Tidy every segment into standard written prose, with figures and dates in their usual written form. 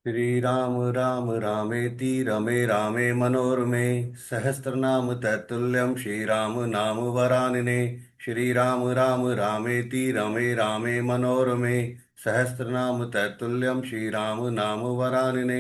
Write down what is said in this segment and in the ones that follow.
श्री राम राम रामेति रमे रामे मनोरमे सहस्रनाम तत्तुल्यं श्री राम नाम वरानने। श्री राम राम रामेति रमे रामे मनोरमे सहस्रनाम तत्तुल्यं श्री राम नाम वरानने।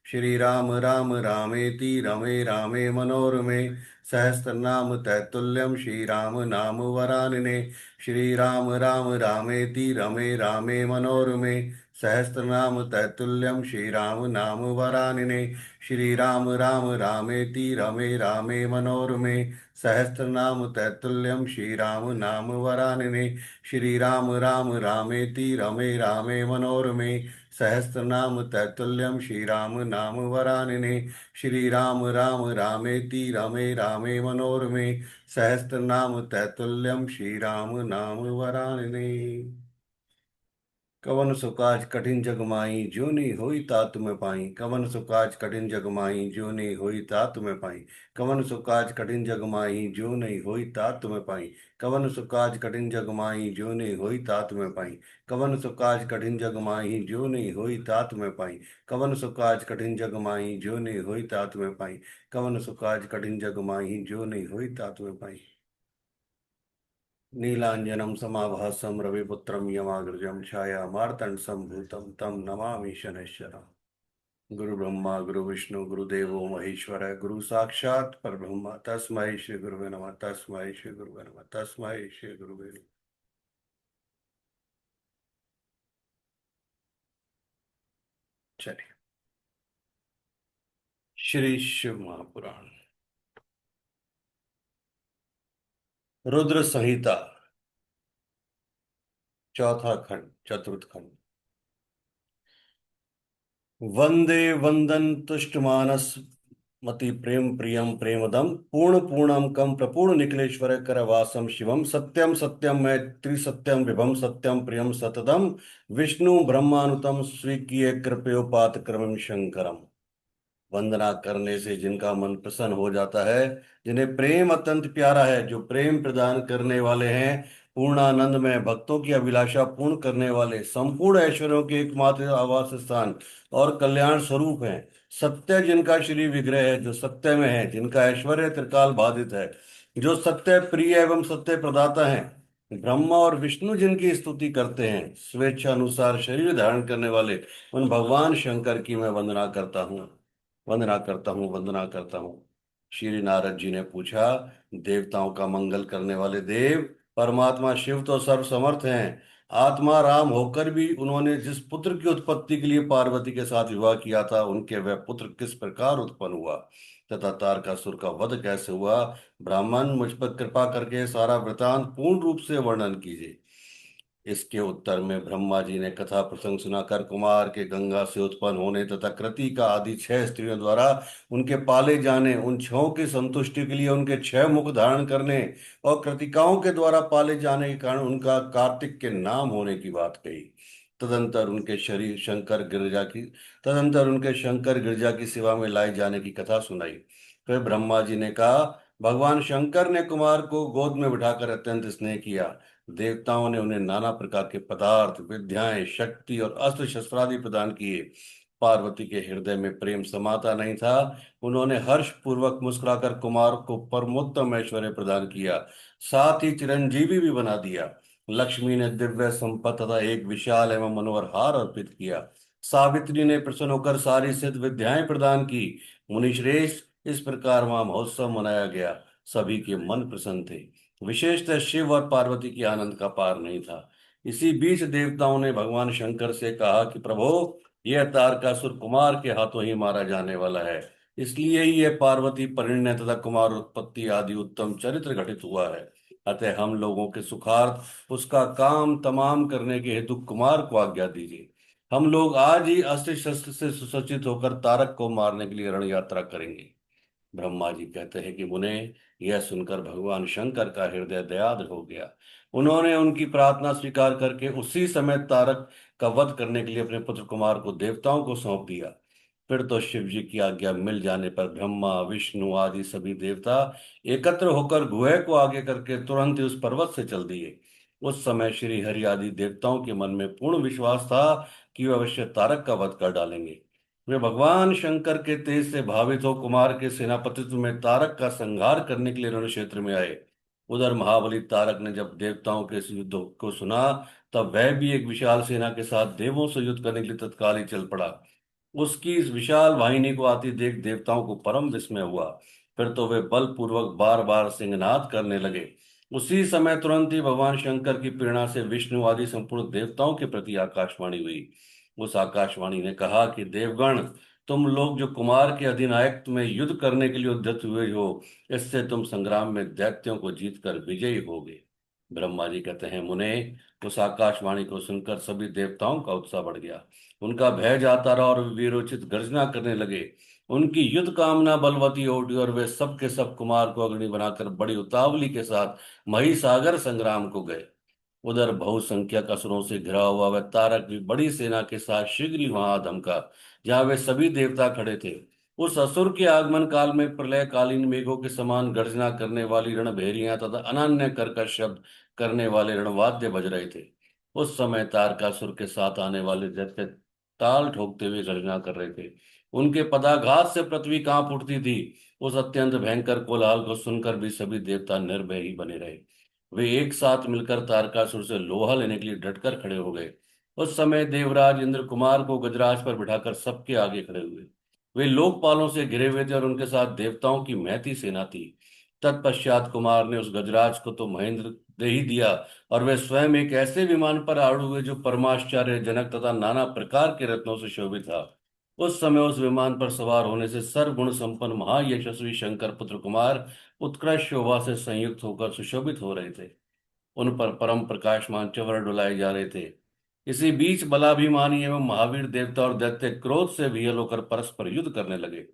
श्री राम राम रामेति रमे रामे मनोरमे सहस्रनाम तत्तुल्यं श्री राम नाम वरानने। श्री राम राम रामेति रमे रामे मनोरमे सहस्रनाम तैतुल्यम श्री राम नाम वरानिने। श्री राम राम रामेति रमे रामे मनोरमे सहस्रनाम तैतुल्यम श्री राम नाम वरानिने। श्री राम राम रामेति रमे रामे मनोरमे सहस्रनाम तैतुल्यम श्री राम नाम वरानिने। श्री राम राम रामेति रमे रामे मनोरमे सहस्रनाम तैतुल्यम श्री राम नाम वरानिने। कवन सुकाज कठिन जग माई जो नहीं होई ता तुम्हें पाई। कवन सुकाज कठिन जग माई जो नहीं होई ता तुम्हें पाई। कवन सुकाज कठिन जग माई जो नहीं होई ता तुम्हें पाई। कवन सुकाज कठिन जग माई जो नहीं होई ता तुम्हें पाई। कवन सुकाज कठिन जग माई जो नहीं होई ता तुम्हें पाई। कवन सुकाज कठिन जग माई जो नहीं होई ता तुम्हें पाई। कवन सुकाज कठिन जग माई जो नहीं होई ता तुम्हें पाई। नीलांजनम समाभासम रविपुत्रम यमाग्रजम छाया मार्तंड भूतम तम नमामि शनैश्चरम्। गुरु ब्रह्मा गुरु विष्णु गुरुदेवो महेश्वर गुरु साक्षात परब्रह्म तस्मै श्री गुरुवे नमः। तस्मै श्री गुरुवे नमः। तस्मै श्री गुरुवे नमः। चलिए, श्री शिव महापुराण रुद्र संहिता चौथा खंड चतुर्थ खंड। वंदे वंदन तुष्ट मानस मति प्रेम प्रियम प्रेमदम पूर्ण पूर्णम कम प्रपूर्ण निखिलेश्वर कर वासम शिवम सत्यम सत्यम मैं त्रिसत्यम विभम सत्यम प्रियम सततम विष्णु ब्रह्मानुतम स्वीकीय कृपयोपात क्रमम शंकरम। वंदना करने से जिनका मन प्रसन्न हो जाता है, जिन्हें प्रेम अत्यंत प्यारा है, जो प्रेम प्रदान करने वाले हैं, पूर्णानंद में भक्तों की अभिलाषा पूर्ण करने वाले, संपूर्ण ऐश्वर्यों के एकमात्र आवास स्थान और कल्याण स्वरूप हैं, सत्य जिनका श्री विग्रह है, जो सत्य में है, जिनका ऐश्वर्य त्रिकाल बाधित है, जो सत्य प्रिय एवं सत्य प्रदाता है, ब्रह्मा और विष्णु जिनकी स्तुति करते हैं, स्वेच्छा अनुसार शरीर धारण करने वाले उन भगवान शंकर की मैं वंदना करता हूँ। वंदना करता हूँ, वंदना करता हूँ। श्री नारद जी ने पूछा, देवताओं का मंगल करने वाले देव परमात्मा शिव तो सर्व समर्थ हैं। आत्मा राम होकर भी उन्होंने जिस पुत्र की उत्पत्ति के लिए पार्वती के साथ विवाह किया था, उनके वह पुत्र किस प्रकार उत्पन्न हुआ तथा तारकासुर का वध कैसे हुआ, ब्राह्मण मुझ पर कृपा करके सारा वृतांत पूर्ण रूप से वर्णन कीजिए। इसके उत्तर में ब्रह्मा जी ने कथा प्रसंग सुनाकर कुमार के गंगा से उत्पन्न होने तथा कृति का आदि 6 स्त्रियों द्वारा उनके पाले जाने, उन 6 की संतुष्टि के लिए उनके 6 मुख धारण करने और कृतिकाओं के द्वारा पाले जाने के कारण उनका कार्तिक के नाम होने की बात कही। तदंतर उनके शरीर शंकर गिरजा की तदंतर उनके शंकर गिरजा की सेवा में लाए जाने की कथा सुनाई। फिर ब्रह्मा जी ने कहा, भगवान शंकर ने कुमार को गोद में बिठाकर अत्यंत स्नेह किया। देवताओं ने उन्हें नाना प्रकार के पदार्थ, विद्याएं, शक्ति और अस्त्र शस्त्रादि प्रदान किए। पार्वती के हृदय में प्रेम समाता नहीं था। उन्होंने हर्ष पूर्वक मुस्कुराकर कुमार को परमोत्तम ऐश्वर्य प्रदान किया, साथ ही चिरंजीवी भी बना दिया। लक्ष्मी ने दिव्य संपत्ति तथा एक विशाल एवं मनोहर हार अर्पित किया। सावित्री ने प्रसन्न होकर सारी सिद्ध विद्याएं प्रदान की। मुनिश्रेष्ठ, इस प्रकार वहां महोत्सव मनाया गया। सभी के मन प्रसन्न थे। विशेषतः शिव और पार्वती की आनंद का पार नहीं था। इसी बीच देवताओं ने भगवान शंकर से कहा कि प्रभो, यह तारकासुर कुमार के हाथों ही मारा जाने वाला है, इसलिए ही यह पार्वती परिणय तथा कुमार उत्पत्ति आदि उत्तम चरित्र घटित हुआ है। अतः हम लोगों के सुखार्थ उसका काम तमाम करने के हेतु कुमार को आज्ञा दीजिए। हम लोग आज ही अस्त्र शस्त्र से सुसज्जित होकर तारक को मारने के लिए रण यात्रा करेंगे। ब्रह्मा जी कहते हैं कि मुने, यह सुनकर भगवान शंकर का हृदय दयाद्र हो गया। उन्होंने उनकी प्रार्थना स्वीकार करके उसी समय तारक का वध करने के लिए अपने पुत्र कुमार को देवताओं को सौंप दिया। फिर तो शिव जी की आज्ञा मिल जाने पर ब्रह्मा विष्णु आदि सभी देवता एकत्र होकर गुहे को आगे करके तुरंत ही उस पर्वत से चल दिए। उस समय श्री हरि आदि देवताओं के मन में पूर्ण विश्वास था कि वे अवश्य तारक का वध कर डालेंगे। वे भगवान शंकर के तेज से भावित हो कुमार के सेनापतित्व में तारक का संहार करने के लिए रण क्षेत्र में आए। उधर महाबली तारक ने जब देवताओं के इस युद्ध को सुना, तब वह भी एक विशाल सेना के साथ देवों से युद्ध करने के लिए तत्काल ही चल पड़ा। उसकी इस विशाल वाहिनी को आती देख देवताओं को परम विस्मय हुआ। फिर तो वे बलपूर्वक बार बार सिंहनाद करने लगे। उसी समय तुरंत ही भगवान शंकर की प्रेरणा से विष्णु आदि संपूर्ण देवताओं के प्रति आकाशवाणी हुई। उस आकाशवाणी ने कहा कि देवगण, तुम लोग जो कुमार के अधिनायकत्व में युद्ध करने के लिए उद्यत हुए हो, इससे तुम संग्राम में दैत्यों को जीतकर विजयी होगे। ब्रह्मा जी कहते हैं, मुने, उस आकाशवाणी को सुनकर सभी देवताओं का उत्साह बढ़ गया। उनका भय जाता रहा और वे वीरोचित गर्जना करने लगे। उनकी युद्ध कामना बलवती हो उठी और वे सब के सब कुमार को अग्नि बनाकर बड़ी उतावली के साथ महिसागर संग्राम को गए। उधर बहुसंख्यक असुरों से घिरा हुआ वह तारक भी बड़ी सेना के साथ शीघ्र ही वहां धमका, जहां वे सभी देवता खड़े थे। उस असुर के आगमन काल में प्रलयकालीन मेघों के समान गर्जना करने वाली रणभेरियां तथा अनन्य कर्कश शब्द करने वाले रणवाद्य बज रहे थे। उस समय तारकासुर के साथ आने वाले दैत्य ताल ठोकते हुए गर्जना कर रहे थे। उनके पदाघात से पृथ्वी कांप उठती थी। उस अत्यंत भयंकर कोलाहल को सुनकर भी सभी देवता निर्भय ही बने रहे। वे एक साथ मिलकर तारकासुर से लोहा लेने के लिए डटकर खड़े हो गए। उस समय देवराज इंद्र कुमार को गजराज पर बिठाकर सबके आगे खड़े हुए। वे लोकपालों से घिरे हुए थे और उनके साथ देवताओं की महती सेना थी। तत्पश्चात कुमार ने उस गजराज को तो महेंद्र दे ही दिया, और वे स्वयं एक ऐसे विमान पर आड़ू हुए जो परमाश्चर्य जनक तथा नाना प्रकार के रत्नों से शोभित था। उस समय उस विमान पर सवार होने से सर्वगुण संपन्न महायशस्वी शंकर पुत्र कुमार उत्कृष्ट शोभा से संयुक्त होकर सुशोभित हो रहे थे। उन पर परम प्रकाशमान चंवर डुलाए जा रहे थे। इसी बीच बलाभिमानी एवं महावीर देवता और दैत्य क्रोध से विहल होकर परस्पर युद्ध करने लगे।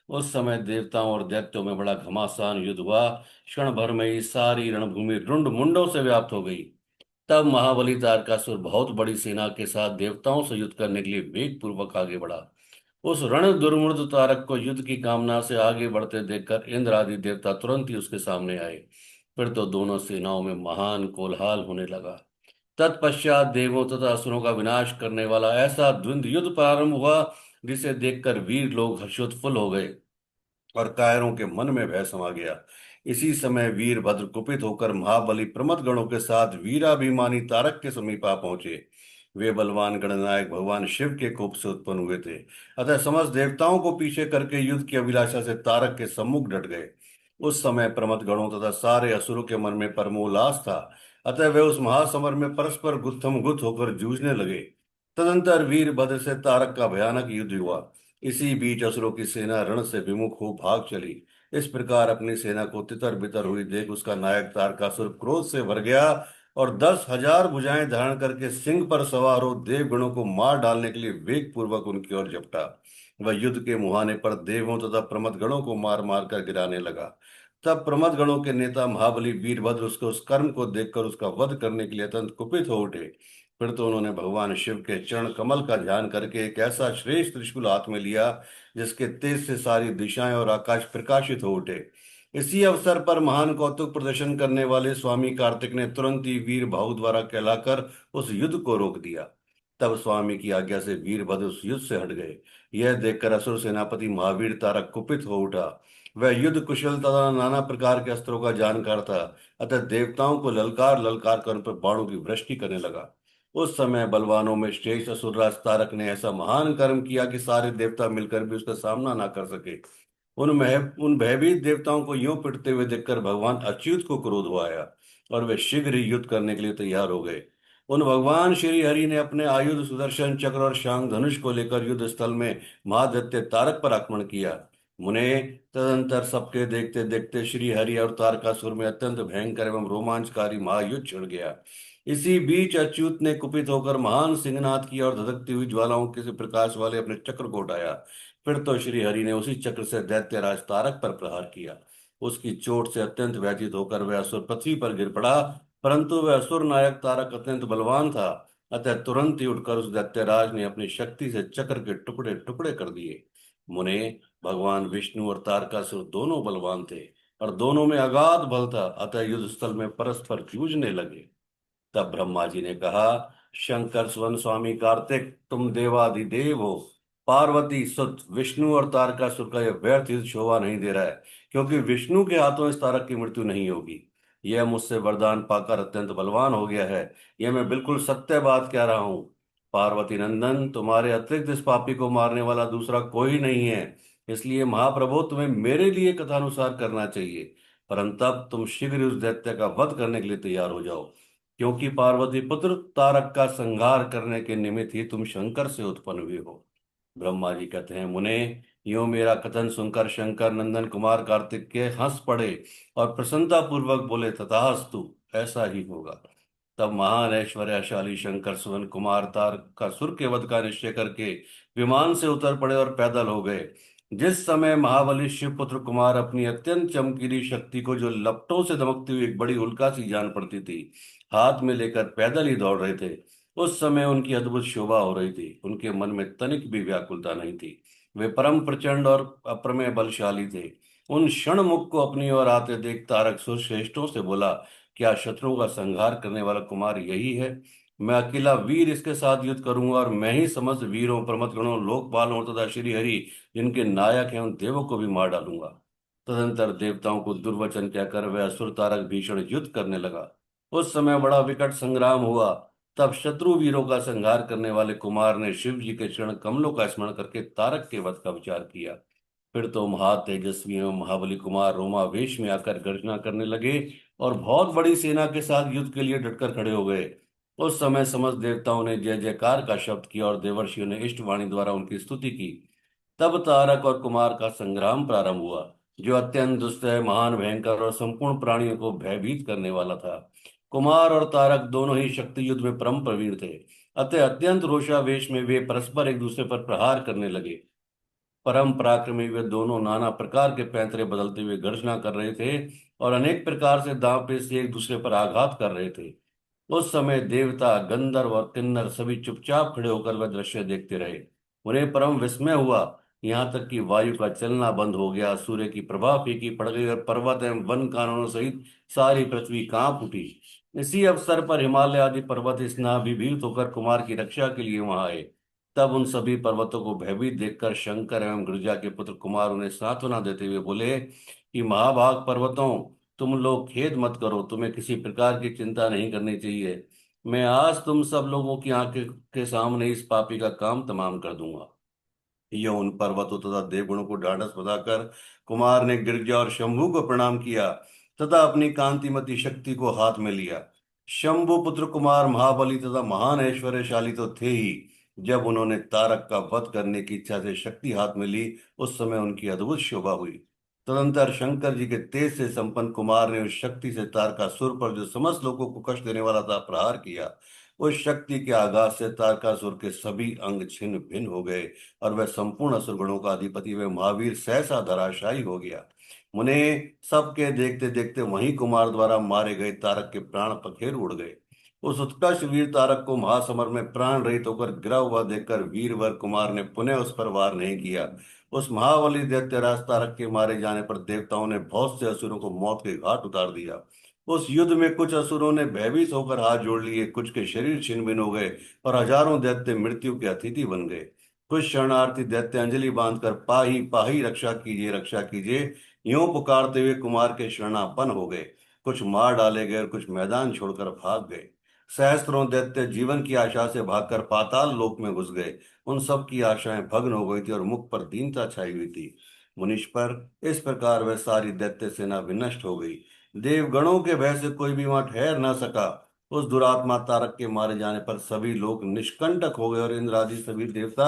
उस समय देवताओं और दैत्यों में बड़ा घमासान युद्ध हुआ। क्षण भर में ही सारी रणभूमि रुंड मुंडों से व्याप्त हो गई। तब महाबली तारकासुर बहुत बड़ी सेना के साथ देवताओं से युद्ध करने के लिए वेग पूर्वक आगे बढ़ा। उस रण दुर्मुक्त तारक को युद्ध की कामना से आगे बढ़ते देखकर इंद्र आदि देवता तुरंत ही उसके सामने आए। फिर तो दोनों सेनाओं में महान कोलाहल होने लगा। तत्पश्चात देवों तथा असुरों का विनाश करने वाला ऐसा द्वंद्व युद्ध प्रारंभ हुआ, जिसे देखकर वीर लोग हर्षोत्फुल्ल हो गए और कायरों के मन में भय समा गया। इसी समय वीरभद्र कुपित होकर महाबली प्रमथ गणों के साथ वीराभिमानी तारक के समीप आ पहुंचे। वे बलवान गणनायक भगवान शिव के कोप से उत्पन्न हुए थे। अतः समस्त देवताओं को पीछे करके युद्ध की अभिलाषा से तारक के सम्मुख डट गए। उस समय प्रमथ गणों तथा सारे असुरों के मन में परमोल्लास था। अतः वे उस महासमर में परस्पर गुत्थम गुत्थ होकर जूझने लगे। तदंतर वीरभद्र से तारक का भयानक युद्ध हुआ। इसी बीच असुरों की सेना रण से विमुख हो भाग चली। इस प्रकार अपनी सेना को तितर बितर हुई देख उसका नायक तारकासुर क्रोध से भर गया और 10,000 भुजाएं धारण करके सिंह पर सवार हो देवगणों को मार डालने के लिए वेग पूर्वक उनकी ओर झपटा। वह युद्ध के मुहाने पर देवों तथा प्रमथ गणों को मार मार कर गिराने लगा। तब प्रमथ गणों के नेता महाबली वीरभद्र उसके उस कर्म को देखकर उसका वध करने के लिए अत्यंत कुपित हो उठे। फिर तो उन्होंने भगवान शिव के चरण कमल का ध्यान करके एक ऐसा श्रेष्ठ त्रिशूल हाथ में लिया, जिसके तेज से सारी दिशाएं और आकाश प्रकाशित हो उठे। इसी अवसर पर महान कौतुक प्रदर्शन करने वाले स्वामी कार्तिक ने तुरंत ही वीर भाऊ द्वारा कहलाकर उस युद्ध को रोक दिया। तब स्वामी की आज्ञा से वीरभद्र उस युद्ध से हट गए। यह देखकर असुर सेनापति महावीर तारक कुपित हो उठा। वह युद्ध कुशल तथा नाना प्रकार के अस्त्रों का जानकार था। अतः देवताओं को ललकार ललकार कर उन पर बाणों की वृष्टि करने लगा। उस समय बलवानों में श्रेष्ठ असुरराज तारक ने ऐसा महान कर्म किया कि सारे देवता मिलकर भी उसका सामना ना कर सके। उन भयभीत देवताओं को यूं पिटते हुए देखकर भगवान अच्युत को क्रोध हो आया और वे शीघ्र ही युद्ध करने के लिए तैयार हो गए। उन भगवान श्री हरि ने अपने आयुध सुदर्शन चक्र और शांग धनुष को लेकर युद्ध स्थल में महादैत्य तारक पर आक्रमण किया। मुने, तदंतर सबके देखते देखते श्री हरि और तारकासुर में अत्यंत भयंकर एवं रोमांचकारी महायुद्ध छिड़ गया। इसी बीच अच्युत ने कुपित होकर महान सिंहनाद किया और धधकती हुई ज्वालाओं के से प्रकाश वाले अपने चक्र को उठाया। फिर तो श्री हरि ने उसी चक्र से दैत्यराज तारक पर प्रहार किया। उसकी चोट से अत्यंत व्यथित होकर वह असुर पृथ्वी पर गिर पड़ा, परंतु वह असुर नायक तारक अत्यंत बलवान था। अतः तुरंत ही उठकर उस दैत्यराज ने अपनी शक्ति से चक्र के टुकड़े टुकड़े कर दिए। मुने, भगवान विष्णु और तारकासुर दोनों बलवान थे और दोनों में अगाध बल था। अतः युद्ध स्थल में परस्पर जूझने लगे। तब ब्रह्मा जी ने कहा, शंकर सुवन स्वामी कार्तिक, तुम देवाधिदेव हो। पार्वती सुत विष्णु और तारकासुर का यह व्यर्थ युद्ध शोभा नहीं दे रहा है, क्योंकि विष्णु के हाथों इस तारक की मृत्यु नहीं होगी। यह मुझसे वरदान पाकर अत्यंत बलवान हो गया है। यह मैं बिल्कुल सत्य बात कह रहा हूँ। पार्वती नंदन, तुम्हारे अतिरिक्त इस पापी को मारने वाला दूसरा कोई नहीं है। इसलिए महाप्रभु, तुम्हें मेरे लिए कथानुसार करना चाहिए। परंतु अब तुम शीघ्र उस दैत्य का वध करने के लिए तैयार हो जाओ, क्योंकि पार्वती पुत्र तारक का संहार करने के निमित्त ही तुम शंकर से उत्पन्न हुए हो। ब्रह्मा जी कहते हैं, मुने, यो मेरा कथन सुनकर शंकर नंदन कुमार कार्तिकेय हंस पड़े और प्रसन्नता पूर्वक बोले, तथास्तु, ऐसा ही होगा। तब महान ऐश्वर्यशाली शंकर सुवन कुमार तारकासुर के वध का निश्चय करके विमान से उतर पड़े और पैदल हो गए। जिस समय महाबली शिवपुत्र कुमार अपनी अत्यंत चमकीली शक्ति को, जो लपटों से दमकती हुई एक बड़ी उल्का सी जान पड़ती थी, हाथ में लेकर पैदल ही दौड़ रहे थे, उस समय उनकी अद्भुत शोभा हो रही थी। उनके मन में तनिक भी व्याकुलता नहीं थी। वे परम प्रचंड और अप्रमेय बलशाली थे। उन क्षण मुख को अपनी ओर आते देख तारक श्रेष्ठों से बोला, क्या शत्रुओं का संहार करने वाला कुमार यही है? मैं अकेला वीर इसके साथ युद्ध करूंगा, और मैं ही समस्त वीरों, प्रमथगणों, लोकपालों तथा श्री हरि, जिनके नायक हैं, उन देवों को भी मार डालूंगा। तदंतर देवताओं को दुर्वचन कहकर वह असुर तारक भीषण युद्ध करने लगा। उस समय बड़ा विकट संग्राम हुआ। तब शत्रु वीरों का संहार करने वाले कुमार ने शिव जी के चरण कमलों का स्मरण करके तारक के वध का विचार किया। फिर तो महा तेजस्वी एवं महाबली कुमार रोमावेश में आकर गर्जना करने लगे और बहुत बड़ी सेना के साथ युद्ध के लिए डटकर खड़े हो गए। उस समय समस्त देवताओं ने जय जयकार का शब्द किया और देवर्षियों ने इष्टवाणी द्वारा उनकी स्तुति की। तब तारक और कुमार का संग्राम प्रारंभ हुआ, जो अत्यंत दुस्सह, महान, भयंकर और संपूर्ण प्राणियों को भयभीत करने वाला था। कुमार और तारक दोनों ही शक्ति युद्ध में परम प्रवीण थे। अतः अत्यंत रोषावेश में वे परस्पर एक दूसरे पर प्रहार करने लगे। परम पराक्रमी वे दोनों नाना प्रकार के पैंतरे बदलते हुए गर्जना कर रहे थे और अनेक प्रकार से दांव पेच से एक दूसरे पर आघात कर रहे थे। उस समय देवता, गंधर्व और किन्नर सभी चुपचाप खड़े होकर वह दृश्य देखते रहे। उन्हें परम विस्मय हुआ। यहाँ तक कि वायु का चलना बंद हो गया, सूर्य की प्रभा फीकी पड़ गई और पर्वत एवं वन काननों सहित सारी पृथ्वी कांप उठी। इसी अवसर पर हिमालय आदि पर्वत स्नाभिभूत होकर कुमार की रक्षा के लिए वहां आए। तब उन सभी पर्वतों को भयभीत देखकर शंकर एवं गिरिजा के पुत्र कुमार उन्हें सांत्वना देते हुए बोले कि महाभाग पर्वतों, तुम लोग खेद मत करो, तुम्हें किसी प्रकार की चिंता नहीं करनी चाहिए। मैं आज तुम सब लोगों की आंखें के सामने इस पापी का काम तमाम कर दूंगा। ये उन पर्वतों तथा देवगणों को ढाढ़स बधाकर कुमार ने गिरजा और शंभु को प्रणाम किया तथा अपनी कांतिमती शक्ति को हाथ में लिया। शंभु पुत्र कुमार महाबली तथा महान ऐश्वर्यशाली तो थे ही। जब उन्होंने तारक का वध करने की इच्छा से शक्ति हाथ में ली, उस समय उनकी अद्भुत शोभा हुई। तदंतर शंकर जी के तेज से संपन्न कुमार ने उस शक्ति से तारकासुर पर, जो समस्त लोगों को कष्ट देने वाला था, प्रहार किया। उस शक्ति के आघात से तारकासुर के सभी अंग छिन्न भिन्न हो गए और वह संपूर्ण असुरगणों का अधिपति व महावीर सहसा धराशायी हो गया। मुने, सबके देखते देखते वहीं कुमार द्वारा मारे गए तारक के प्राण पखेरु उड़ गए। उस उत्कर्ष वीर तारक को महासमर में प्राण रहित होकर गिरा हुआ देखकर वीरवर कुमार ने पुनः उस पर वार नहीं किया। उस महाबली दैत्यराज तारक के मारे जाने पर देवताओं ने बहुत से असुरों को मौत के घाट उतार दिया। उस युद्ध में कुछ असुरों ने भयभीत होकर हाथ जोड़ लिए, कुछ के शरीर छिन्न भिन्न हो गए और हजारों दैत्य मृत्यु के अतिथि बन गए। कुछ शरणार्थी दैत्य अंजलि बांधकर पाही पाही रक्षा कीजिए, रक्षा कीजिए, यूं पुकारते हुए कुमार के शरणापन्न हो गए। कुछ मार डाले गए और कुछ मैदान छोड़कर भाग गए। सहस्त्रों दैत्य जीवन की आशा से भागकर पाताल लोक में घुस गए। उन सब की आशाएं भग्न हो गई थी और मुख पर दीनता छाई हुई थी। मुनीश पर इस प्रकार वह सारी दैत्य सेना विनष्ट हो गई। देवगणों के भय से कोई भी वहां ठहर न सका। उस दुरात्मा तारक के मारे जाने पर सभी लोग निष्कंटक हो गए और इंद्र आदि सभी देवता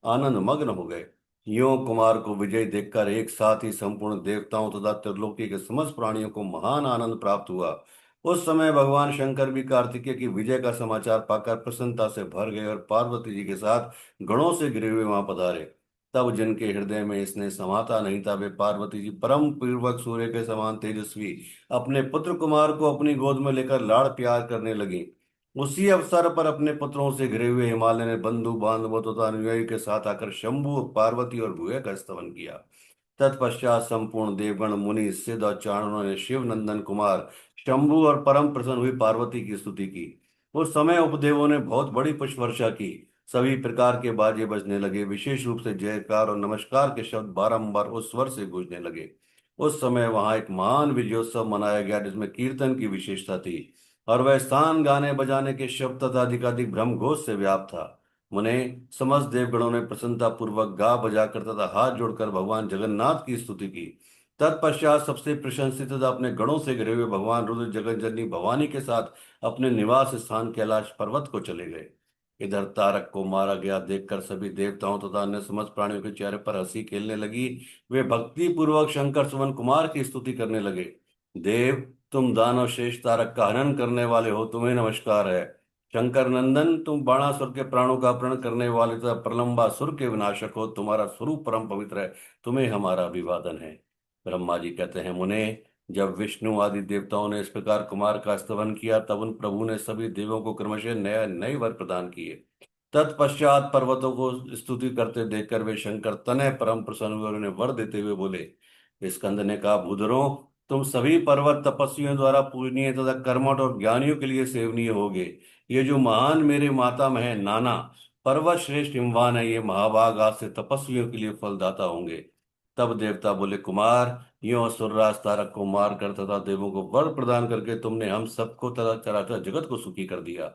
आनंद मग्न हो गए। यों कुमार को विजय देखकर एक साथ ही संपूर्ण देवताओं तथा त्रिलोकी के समस्त प्राणियों को महान आनंद प्राप्त हुआ। उस समय भगवान शंकर भी कार्तिकेय की विजय का समाचार पाकर प्रसन्नता से भर गए और पार्वती जी के साथ गणों से घिरे हुए वहां पधारे। तब जिनके हृदय में इसने समाता नहीं था, वे पार्वती जी परम पूर्वक सूर्य के समान तेजस्वी अपने पुत्र कुमार को अपनी गोद में लेकर लाड़ प्यार करने लगी। उसी अवसर पर अपने पुत्रों से घिरे हुए हिमालय ने बंधु बांधवों तथा अनुयायी के साथ आकर शंभु, पार्वती और भूया का स्तवन किया। तत्पश्चात संपूर्ण देवगण, मुनि, सिद्ध और चारणों ने शिव नंदन कुमार शंभु और परम प्रसन्न हुई पार्वती की स्तुति की। उस समय उपदेवों ने बहुत बड़ी पुष्प वर्षा की। सभी प्रकार के बाजे बजने लगे। विशेष रूप से जयकार और नमस्कार के शब्द बारंबार उस स्वर से गूंजने लगे। उस समय वहां एक महान विजयोत्सव मनाया गया जिसमें कीर्तन की विशेषता थी और वह स्थान गाने बजाने के शब्द तथा अधिकाधिक ब्रह्म घोष से व्याप्त था। मुने समस्त देवगणों ने प्रसन्नता पूर्वक गा बजाकर तथा हाथ जोड़कर भगवान जगन्नाथ की स्तुति की। तत्पश्चात सबसे प्रशंसित तथा अपने गणों से घिरे हुए भगवान रुद्र जगत जननी भवानी के साथ अपने निवास स्थान कैलाश पर्वत को चले गए। इधर तारक को मारा गया देखकर सभी देवताओं तथा अन्य समस्त प्राणियों के चेहरे पर हंसी खेलने लगी। वे भक्ति पूर्वक शंकर सुमन कुमार की स्तुति करने लगे। देव, तुम दानव श्रेष्ठ तारक का हनन करने वाले हो, तुम्हें नमस्कार है। शंकर नंदन, तुम बाणासुर के प्राणों का अपहरण करने वाले तथा प्रलंबासुर के विनाशक हो, तुम्हारा स्वरूप परम पवित्र है, तुम्हें हमारा अभिवादन है। ब्रह्मा जी कहते हैं, मुने, जब विष्णु आदि देवताओं ने इस प्रकार कुमार का स्तवन किया तब उन प्रभु ने सभी देवों को क्रमशः नए नए वर प्रदान किए। तत्पश्चात पर्वतों को स्तुति करते देखकर वे शंकर तनय परम प्रसन्न हुए और उन्हें वर देते हुए बोले। स्कंद ने कहा, भूधरों, तुम सभी पर्वत तपस्वियों द्वारा पूजनीय तथा कर्मठ और ज्ञानियों के लिए सेवनीय होगे। ये जो महान मेरे मातामह है नाना, पर्वत श्रेष्ठ हिमवान है, ये महाभाग आज से तपस्वियों के लिए फलदाता होंगे। तब देवता बोले, कुमार, यूं असुरराज तारक को मार कर तथा देवों को वर प्रदान करके तुमने हम सबको तथा चराचर जगत को सुखी कर दिया।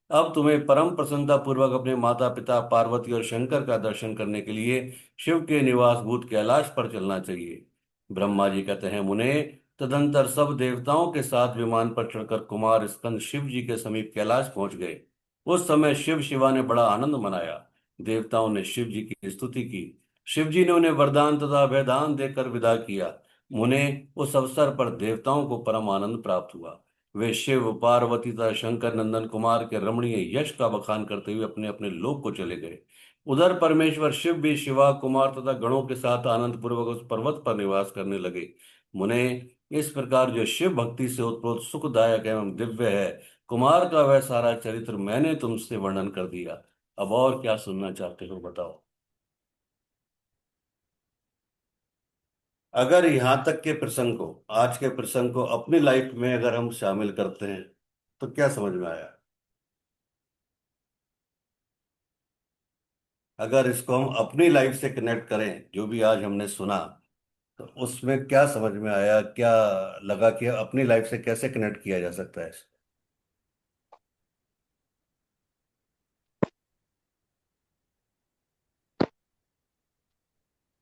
अब तुम्हें परम प्रसन्नता पूर्वक अपने माता पिता पार्वती और शंकर का दर्शन करने के लिए शिव के निवास भूत कैलाश पर चलना चाहिए। ब्रह्मा जी कहते हैं, मुने, तदंतर सब देवताओं के साथ विमान पर चढ़कर कुमार स्कंद शिव जी के समीप कैलाश पहुंच गए। उस समय शिव शिवा ने बड़ा आनंद मनाया। देवताओं ने शिव जी की स्तुति की। शिव जी ने उन्हें वरदान तथा अभयदान देकर विदा किया। मुने, उस अवसर पर देवताओं को परम आनंद प्राप्त हुआ। वे शिव पार्वती तथा शंकर नंदन कुमार के रमणीय यश का बखान करते हुए अपने अपने लोक को चले गए। उधर परमेश्वर शिव भी शिवा कुमार तथा गणों के साथ आनंद पूर्वक उस पर्वत पर निवास करने लगे। मुने, इस प्रकार जो शिव भक्ति से उत्प्रोत सुखदायक एवं दिव्य है, कुमार का वह सारा चरित्र मैंने तुमसे वर्णन कर दिया। अब और क्या सुनना चाहते हो, बताओ। अगर यहाँ तक के प्रसंग को, आज के प्रसंग को अपनी लाइफ में अगर हम शामिल करते हैं तो क्या समझ में आया? अगर इसको हम अपनी लाइफ से कनेक्ट करें, जो भी आज हमने सुना, तो उसमें क्या समझ में आया, क्या लगा कि अपनी लाइफ से कैसे कनेक्ट किया जा सकता है?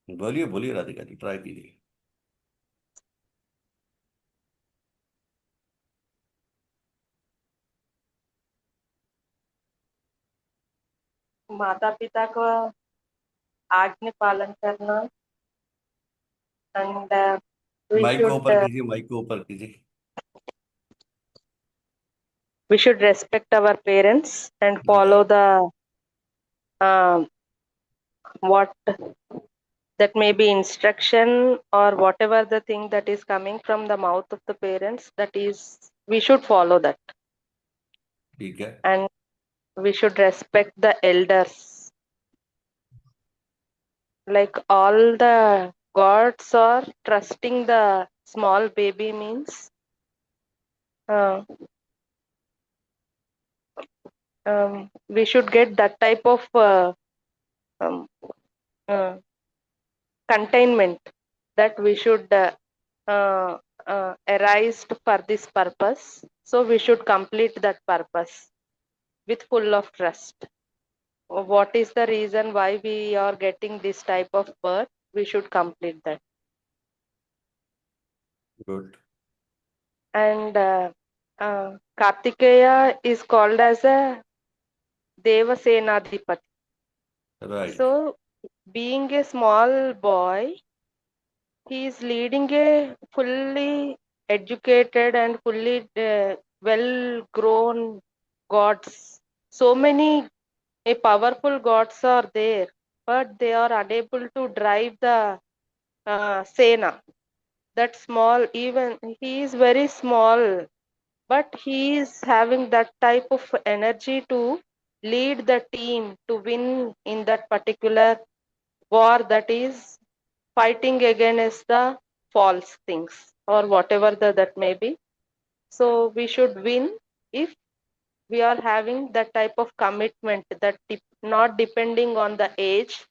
बोलिए बोलिए राधिका जी, ट्राई कीजिए। माता पिता का आज्ञा पालन करना and we माइक को should ऊपर कीजिए, माइक को ऊपर कीजिए। we should respect our parents and follow right. the uh, what that may be instruction or whatever the thing that is coming from the mouth of the parents, that is we should follow that, ठीक है। and we should respect the elders. Like all the gods are trusting the small baby means uh, we should get that type of um, uh, containment, that we should uh, arise for this purpose. So we should complete that purpose with full of trust. What is the reason why we are getting this type of birth? We should complete that. Good. And Kartikeya is called as a Devasenadipati. Right. So, being a small boy, he is leading a fully educated and fully well grown gods. So many powerful gods are there, but they are unable to drive the Sena. That small, even he is very small, but he is having that type of energy to lead the team to win in that particular war, that is fighting against the false things or whatever that may be. So we should win if we are having that type of commitment that not depending on the age,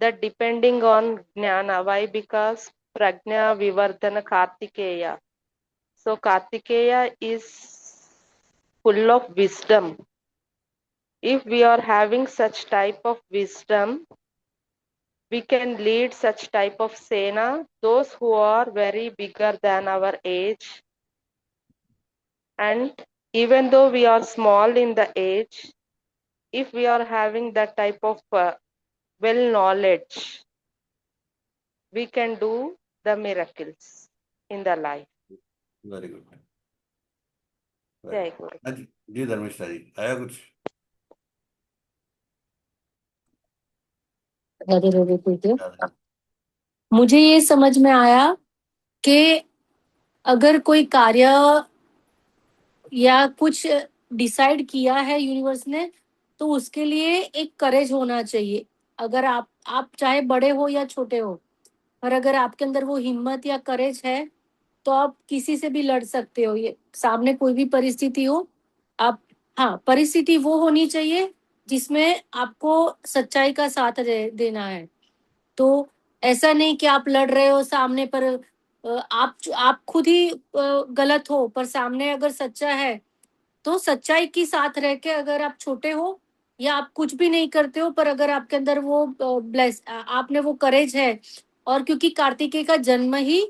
that depending on jnana. Why? Because prajna vivardhana kartikeya. So kartikeya is full of wisdom. If we are having such type of wisdom, we can lead such type of sena, those who are very bigger than our age. And even though we are small in the age, if we are having that type of well knowledge, we can do the miracles in the life. Very good, very Jai good. Guru. हाँ जी, जी धर्मिष्ठा जी, आया कुछ? राधे राधे गुरुदेव। याद मुझे ये समझ में आया कि अगर कोई कार्य या कुछ डिसाइड किया है यूनिवर्स ने, तो उसके लिए एक करेज होना चाहिए। अगर आप चाहे बड़े हो या छोटे हो, पर अगर आपके अंदर वो हिम्मत या करेज है, तो आप किसी से भी लड़ सकते हो। ये सामने कोई भी परिस्थिति हो, आप, हाँ, परिस्थिति वो होनी चाहिए जिसमें आपको सच्चाई का साथ देना है। तो ऐसा नहीं कि आप लड़ रहे हो सामने पर आप खुद ही गलत हो, पर सामने अगर सच्चा है, तो सच्चाई के साथ रह के अगर आप छोटे हो या आप कुछ भी नहीं करते हो, पर अगर आपके अंदर वो आपने वो करेज है, और क्योंकि कार्तिकेय का जन्म ही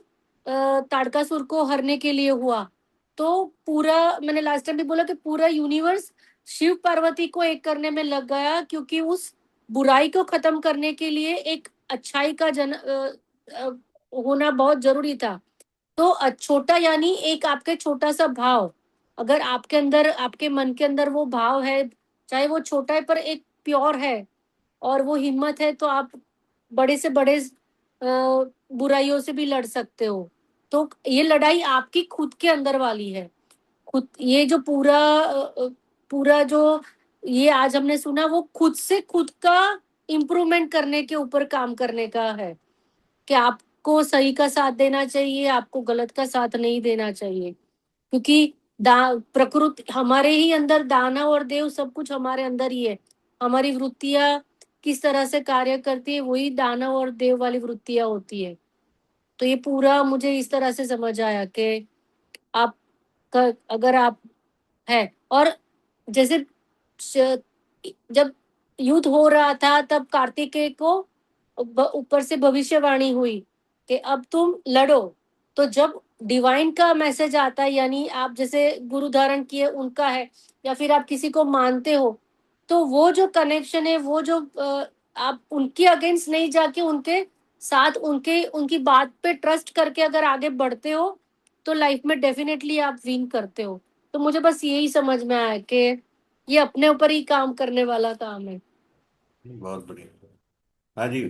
ताड़कासुर को हरने के लिए हुआ, तो पूरा, मैंने लास्ट टाइम भी बोला कि पूरा यूनिवर्स शिव पार्वती को एक करने में लग गया, क्योंकि उस बुराई को खत्म करने के लिए एक अच्छाई का अ, होना बहुत जरूरी था। तो छोटा यानी एक आपके छोटा सा भाव, अगर आपके अंदर, आपके मन के अंदर वो भाव है, चाहे वो छोटा है पर एक प्योर है, और वो हिम्मत है, तो आप बड़े से बड़े बुराइयों से भी लड़ सकते हो। तो ये लड़ाई आपकी खुद के अंदर वाली है। खुद, ये जो पूरा जो ये आज हमने सुना, वो खुद से खुद का इम्प्रूवमेंट करने के ऊपर काम करने का है, कि आपको सही का साथ देना चाहिए, आपको गलत का साथ नहीं देना चाहिए। क्योंकि प्रकृति हमारे ही अंदर, दानव और देव सब कुछ हमारे अंदर ही है। हमारी वृत्तियां किस तरह से कार्य करती है, वही दानव और देव वाली वृत्तियां होती है। तो ये पूरा मुझे इस तरह से समझ आया कि आप अगर आप है, और जैसे जब युद्ध हो रहा था, तब कार्तिकेय को ऊपर से भविष्यवाणी हुई कि अब तुम लड़ो। तो जब डिवाइन का मैसेज आता है, यानी आप जैसे गुरु धारण किए उनका है, या फिर आप किसी को मानते हो, तो वो जो कनेक्शन है, वो जो आप उनके अगेंस्ट नहीं जाके उनके साथ, उनके उनकी बात पे ट्रस्ट करके अगर आगे बढ़ते हो, तो लाइफ में डेफिनेटली आप विन करते हो। तो मुझे बस यही समझ में आया कि ये अपने ऊपर ही काम करने वाला काम है। बहुत बढ़िया। हाँ जी,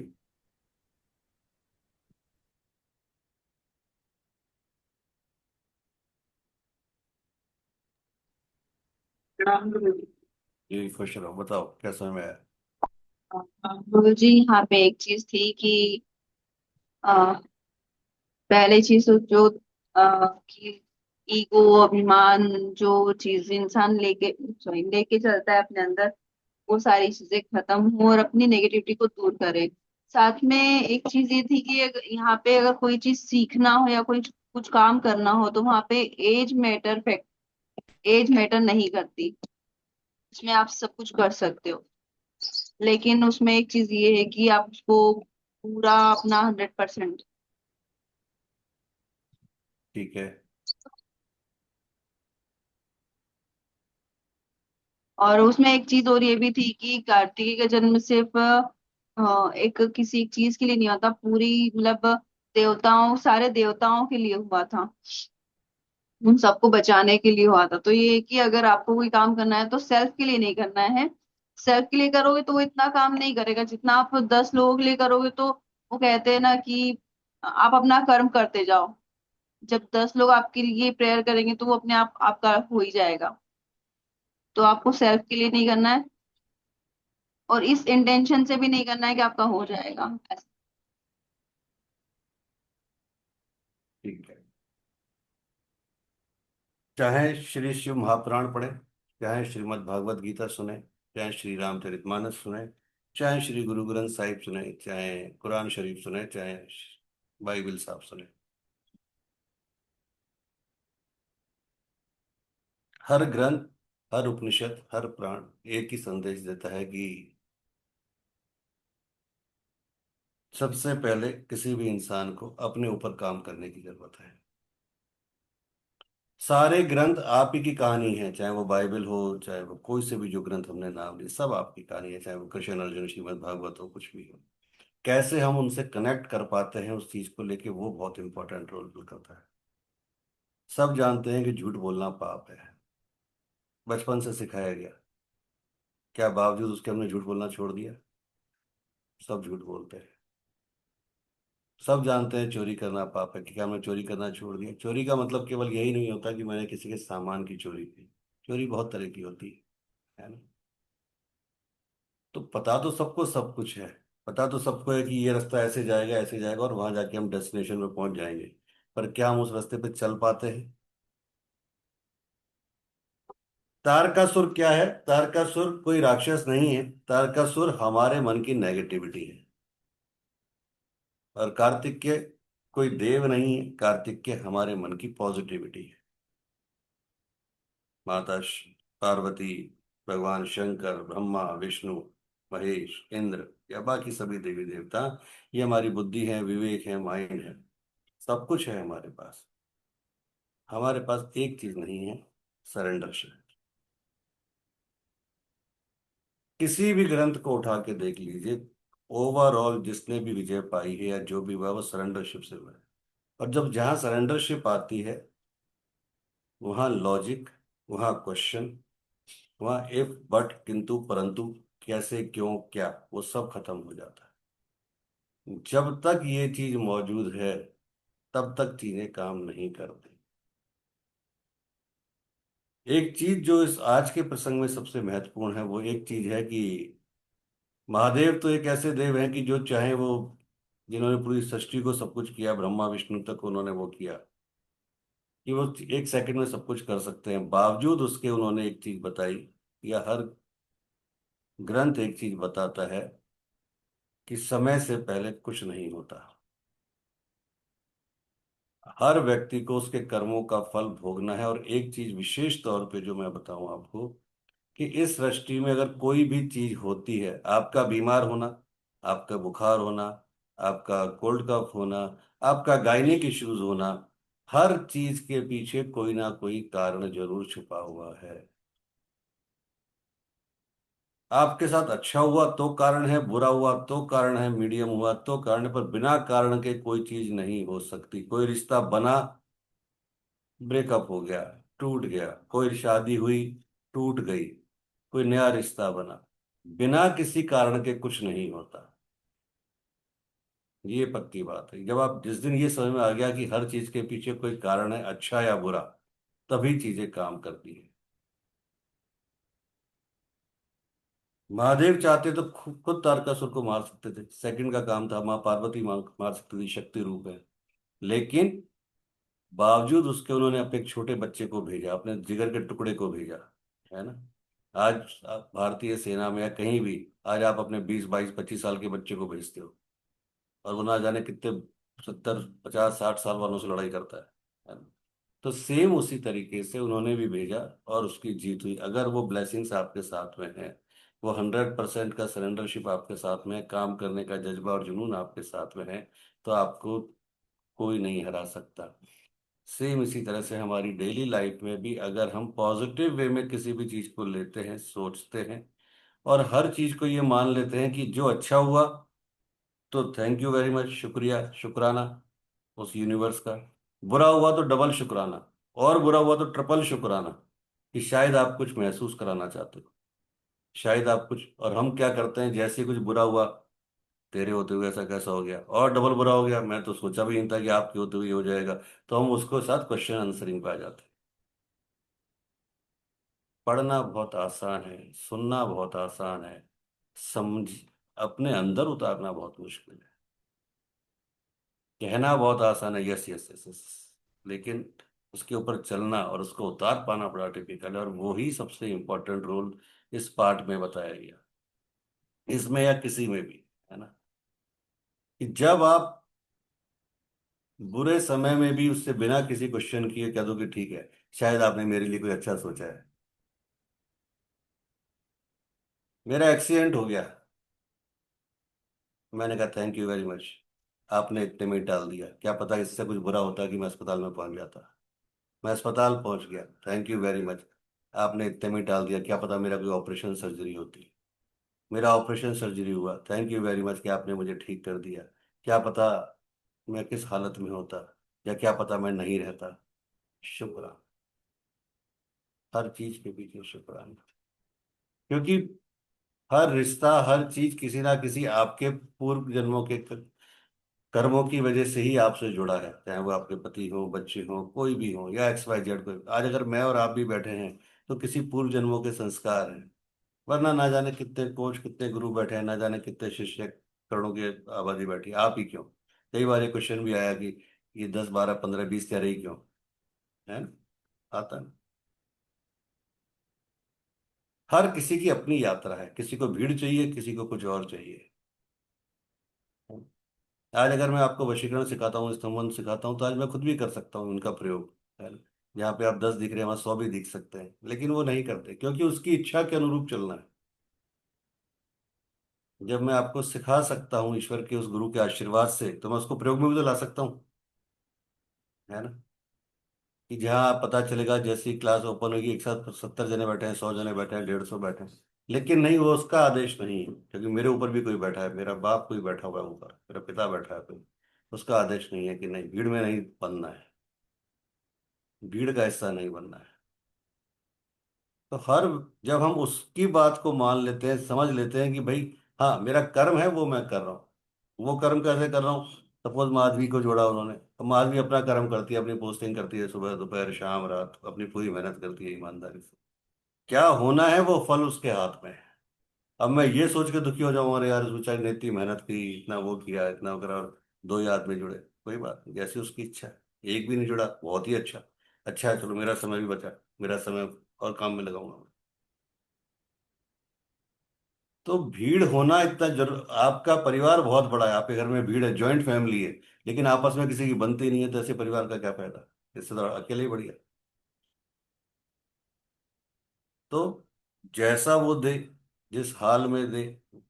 जी खुश रहो, बताओ क्या समझ में आया? गुरु जी, यहाँ पे एक चीज थी कि अ, पहले चीज तो जो कि ईगो, अभिमान, जो चीज इंसान लेके चलता है अपने अंदर, वो सारी चीजें खत्म हो और अपनी नेगेटिविटी को दूर करे। साथ में एक चीज ये थी कि यहाँ पे अगर कोई चीज सीखना हो या कोई कुछ काम करना हो, तो वहाँ पे एज मैटर नहीं करती। उसमें आप सब कुछ कर सकते हो, लेकिन उसमें एक चीज ये है कि आप उसको पूरा अपना 100%। ठीक है। और उसमें एक चीज और ये भी थी कि कार्तिकेय का जन्म सिर्फ एक किसी चीज के लिए नहीं होता, पूरी मतलब देवताओं, सारे देवताओं के लिए हुआ था, उन सबको बचाने के लिए हुआ था। तो ये है कि अगर आपको कोई काम करना है तो सेल्फ के लिए नहीं करना है। सेल्फ के लिए करोगे तो वो इतना काम नहीं करेगा जितना आप 10 लोगों के लिए करोगे। तो वो कहते हैं ना कि आप अपना कर्म करते जाओ। जब 10 लोग आपके लिए प्रेयर करेंगे तो वो अपने आप आपका हो ही जाएगा। तो आपको सेल्फ के लिए नहीं करना है, और इस इंटेंशन से भी नहीं करना है कि आपका हो जाएगा ऐसा। ठीक है, चाहे श्री शिव महापुराण पढ़े, चाहे श्रीमद् भागवत गीता सुने, चाहे श्री रामचरितमानस सुने, चाहे श्री गुरु ग्रंथ साहिब सुने, चाहे कुरान शरीफ सुने, चाहे बाइबल साहब सुने, हर ग्रंथ, हर उपनिषद, हर प्राण एक ही संदेश देता है कि सबसे पहले किसी भी इंसान को अपने ऊपर काम करने की जरूरत है। सारे ग्रंथ आप ही की कहानी है, चाहे वो बाइबल हो, चाहे वो कोई से भी जो ग्रंथ हमने नाम लिए, सब आपकी कहानी है, चाहे वो कृष्ण अर्जुन श्रीमद् भागवत हो, कुछ भी हो। कैसे हम उनसे कनेक्ट कर पाते हैं उस चीज को लेके, वो बहुत इंपॉर्टेंट रोल प्ले करता है। सब जानते हैं कि झूठ बोलना पाप है, बचपन से सिखाया गया। क्या बावजूद उसके हमने झूठ बोलना छोड़ दिया? सब झूठ बोलते हैं। सब जानते हैं चोरी करना पाप है, कि क्या हमने चोरी करना छोड़ दिया? चोरी का मतलब केवल यही नहीं होता कि मैंने किसी के सामान की चोरी की। चोरी बहुत तरह की होती है ना। तो पता तो सबको सब कुछ है, पता तो सबको है कि ये रास्ता ऐसे जाएगा और वहां जाके हम डेस्टिनेशन पे पहुंच जाएंगे। पर क्या हम उस रास्ते पे चल पाते हैं? तारकासुर क्या है? तारकासुर कोई राक्षस नहीं है, तारकासुर हमारे मन की नेगेटिविटी है। और कार्तिकेय कोई देव नहीं है, कार्तिकेय हमारे मन की पॉजिटिविटी है। पार्वती, भगवान शंकर, ब्रह्मा, विष्णु, महेश, इंद्र या बाकी सभी देवी देवता, ये हमारी बुद्धि है, विवेक है, माइंड है, सब कुछ है हमारे पास। हमारे पास एक चीज नहीं है, सरेंडर। किसी भी ग्रंथ को उठा के देख लीजिए, ओवरऑल जिसने भी विजय पाई है या जो भी हुआ, वो सरेंडरशिप से हुआ है। और जब जहां सरेंडरशिप आती है, वहां लॉजिक, वहां क्वेश्चन, वहां इफ बट किंतु परंतु, कैसे क्यों क्या, वो सब खत्म हो जाता है। जब तक ये चीज मौजूद है, तब तक चीजें काम नहीं करती। एक चीज जो इस आज के प्रसंग में सबसे महत्वपूर्ण है, वो एक चीज है कि महादेव तो एक ऐसे देव हैं कि जो चाहे वो, जिन्होंने पूरी सृष्टि को सब कुछ किया, ब्रह्मा विष्णु तक उन्होंने वो किया, कि वो एक सेकंड में सब कुछ कर सकते हैं। बावजूद उसके उन्होंने एक चीज बताई, या हर ग्रंथ एक चीज बताता है, कि समय से पहले कुछ नहीं होता। हर व्यक्ति को उसके कर्मों का फल भोगना है। और एक चीज विशेष तौर पे जो मैं बताऊं आपको, कि इस सृष्टि में अगर कोई भी चीज होती है, आपका बीमार होना, आपका बुखार होना, आपका कोल्ड कफ होना, आपका गायनिक इश्यूज होना, हर चीज के पीछे कोई ना कोई कारण जरूर छुपा हुआ है। आपके साथ अच्छा हुआ तो कारण है, बुरा हुआ तो कारण है, मीडियम हुआ तो कारण है, पर बिना कारण के कोई चीज नहीं हो सकती। कोई रिश्ता बना, ब्रेकअप हो गया, टूट गया। कोई शादी हुई, टूट गई। कोई नया रिश्ता बना, बिना किसी कारण के कुछ नहीं होता। ये पक्की बात है। जब आप जिस दिन ये समझ में आ गया कि हर चीज के पीछे कोई कारण है, अच्छा या बुरा, तभी चीजें काम करती है। महादेव चाहते तो खुद तारकासुर को मार सकते थे, सेकंड का काम था। माँ पार्वती मार सकती थी, शक्ति रूप है। लेकिन बावजूद उसके उन्होंने अपने एक छोटे बच्चे को भेजा, अपने जिगर के टुकड़े को भेजा, है ना। आज आप भारतीय सेना में या कहीं भी, आज आप अपने 20 22 25 साल के बच्चे को भेजते हो, और वो ना जाने कितने 70 50 60 साल वालों से लड़ाई करता है ना। तो सेम उसी तरीके से उन्होंने भी भेजा, और उसकी जीत हुई। अगर वो ब्लेसिंग्स आपके साथ में है, वो 100% का सरेंडरशिप आपके साथ में है, काम करने का जज्बा और जुनून आपके साथ में है, तो आपको कोई नहीं हरा सकता। सेम इसी तरह से हमारी डेली लाइफ में भी, अगर हम पॉजिटिव वे में किसी भी चीज को लेते हैं, सोचते हैं, और हर चीज को ये मान लेते हैं कि जो अच्छा हुआ तो थैंक यू वेरी मच, शुक्रिया, शुक्राना उस यूनिवर्स का। बुरा हुआ तो डबल शुक्राना, और बुरा हुआ तो ट्रिपल शुक्राना, कि शायद आप कुछ महसूस कराना चाहते हो, शायद आप कुछ। और हम क्या करते हैं, जैसे ही कुछ बुरा हुआ, तेरे होते हुए ऐसा कैसा हो गया, और डबल बुरा हो गया, मैं तो सोचा भी नहीं था कि आपके होते हुए हो जाएगा। तो हम उसको साथ क्वेश्चन आंसरिंग पे आ जाते हैं। पढ़ना बहुत आसान है, सुनना बहुत आसान है, समझ अपने अंदर उतारना बहुत मुश्किल है। कहना बहुत आसान है, यस यस यस यस, लेकिन उसके ऊपर चलना और उसको उतार पाना बड़ा टिपिकल है, और वो ही सबसे इम्पोर्टेंट रोल इस पार्ट में बताया गया, इसमें या किसी में भी, है ना, कि जब आप बुरे समय में भी उससे बिना किसी क्वेश्चन किए कह दो कि ठीक है, शायद आपने मेरे लिए कोई अच्छा सोचा है। मेरा एक्सीडेंट हो गया, मैंने कहा थैंक यू वेरी मच, आपने इतने में ही टाल दिया, क्या पता इससे कुछ बुरा होता कि मैं अस्पताल में पहुंच जाता। मैं अस्पताल पहुंच गया, थैंक यू वेरी मच, आपने इतने में ही टाल दिया, क्या पता मेरा कोई ऑपरेशन सर्जरी होती। मेरा ऑपरेशन सर्जरी हुआ, थैंक यू वेरी मच कि आपने मुझे ठीक कर दिया, क्या पता मैं किस हालत में होता, या क्या पता मैं नहीं रहता। शुक्राना, हर चीज के पीछे शुक्राना, क्योंकि हर रिश्ता, हर चीज किसी ना किसी आपके पूर्व जन्मों के कर्मों की वजह से ही आपसे जुड़ा है, चाहे वो आपके पति हो, बच्चे हो, कोई भी हो, या एक्स वाई जेड कोई। आज अगर मैं और आप भी बैठे हैं तो किसी पूर्व जन्मों के संस्कार हैं, वरना ना जाने कितने कोच, कितने गुरु बैठे हैं, ना जाने कितने शिष्य, करोड़ों की आबादी बैठी है, आप ही क्यों। कई बार ये क्वेश्चन भी आया कि ये 10 12 15 20 तेरह ही क्यों, है ना, आता ना। हर किसी की अपनी यात्रा है, किसी को भीड़ चाहिए, किसी को कुछ और चाहिए। आज अगर मैं आपको वशीकरण सिखाता हूँ, स्तंभन सिखाता हूँ, तो आज मैं खुद भी कर सकता हूँ उनका प्रयोग, है ना। जहाँ पे आप 10 दिख रहे हैं वहां 100 भी दिख सकते हैं, लेकिन वो नहीं करते क्योंकि उसकी इच्छा के अनुरूप चलना है। जब मैं आपको सिखा सकता हूँ ईश्वर के उस गुरु के आशीर्वाद से, तो मैं उसको प्रयोग में भी तो ला सकता हूँ, है ना। कि जहाँ पता चलेगा जैसी क्लास ओपन होगी, एक साथ 70 जने बैठे हैं, 100 जने बैठे हैं, 150 बैठे हैं, लेकिन नहीं, वो उसका आदेश नहीं है, क्योंकि मेरे ऊपर भी कोई बैठा है, मेरा बाप कोई बैठा हुआ है ऊपर, मेरा पिता बैठा है कोई, उसका आदेश नहीं है कि नहीं, भीड़ में नहीं बनना है, भीड़ का हिस्सा नहीं बनना है। तो हर, जब हम उसकी बात को मान लेते हैं, समझ लेते हैं कि भाई हाँ मेरा कर्म है, वो मैं कर रहा हूँ। वो कर्म कैसे कर रहा हूँ, सपोज माधवी को जोड़ा उन्होंने, तो माधवी अपना कर्म करती है, अपनी पोस्टिंग करती है, सुबह दोपहर शाम रात अपनी पूरी मेहनत करती है ईमानदारी से, क्या होना है वो फल उसके हाथ में है। अब मैं ये सोच के दुखी हो जाऊँ, अरे यार इस बेचारे ने इतनी मेहनत की, इतना वो किया, इतना वो करा, और 2 ही आदमी जुड़े, कोई बात नहीं, जैसी उसकी इच्छा है। एक भी नहीं जुड़ा, बहुत ही अच्छा, अच्छा है, चलो मेरा समय भी बचा, मेरा समय और काम में लगाऊंगा। तो भीड़ होना इतना जरूर, आपका परिवार बहुत बड़ा है, आपके घर में भीड़ है, जॉइंट फैमिली है, लेकिन आपस में किसी की बनती नहीं है, तो ऐसे परिवार का क्या फायदा, इससे तो अकेले ही बढ़िया। तो जैसा वो दे, जिस हाल में दे,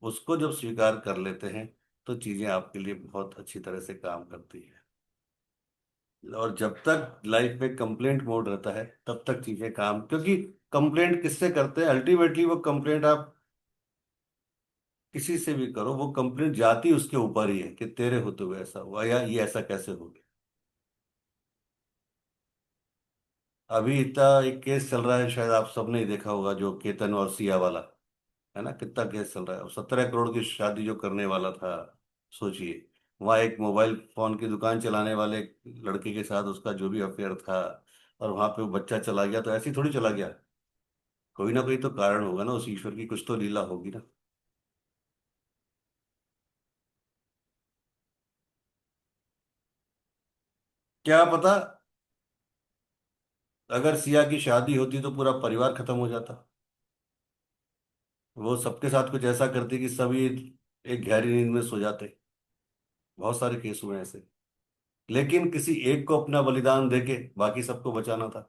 उसको जब स्वीकार कर लेते हैं, तो चीजें आपके लिए बहुत अच्छी तरह से काम करती है। और जब तक लाइफ में कंप्लेंट मोड रहता है, तब तक चीजें काम, क्योंकि कंप्लेंट किससे करते हैं, अल्टीमेटली वो कंप्लेंट आप किसी से भी करो, वो कंप्लेंट जाती उसके ऊपर ही है कि तेरे होते हुए ऐसा हुआ, या ये ऐसा कैसे हो गया। अभी इतना एक केस चल रहा है, शायद आप सबने ही देखा होगा, जो केतन और सिया वाला, है ना, कितना केस चल रहा है। 17 करोड़ की शादी जो करने वाला था, सोचिए, वहाँ एक मोबाइल फोन की दुकान चलाने वाले एक लड़के के साथ उसका जो भी अफेयर था, और वहां पे वो बच्चा चला गया, तो ऐसे ही थोड़ी चला गया, कोई ना कोई तो कारण होगा ना, उस ईश्वर की कुछ तो लीला होगी ना। क्या पता, अगर सिया की शादी होती तो पूरा परिवार खत्म हो जाता, वो सबके साथ कुछ ऐसा करती कि सभी एक गहरी नींद में सो जाते। बहुत सारे केस हुए हैं ऐसे, लेकिन किसी एक को अपना बलिदान देके बाकी सबको बचाना था,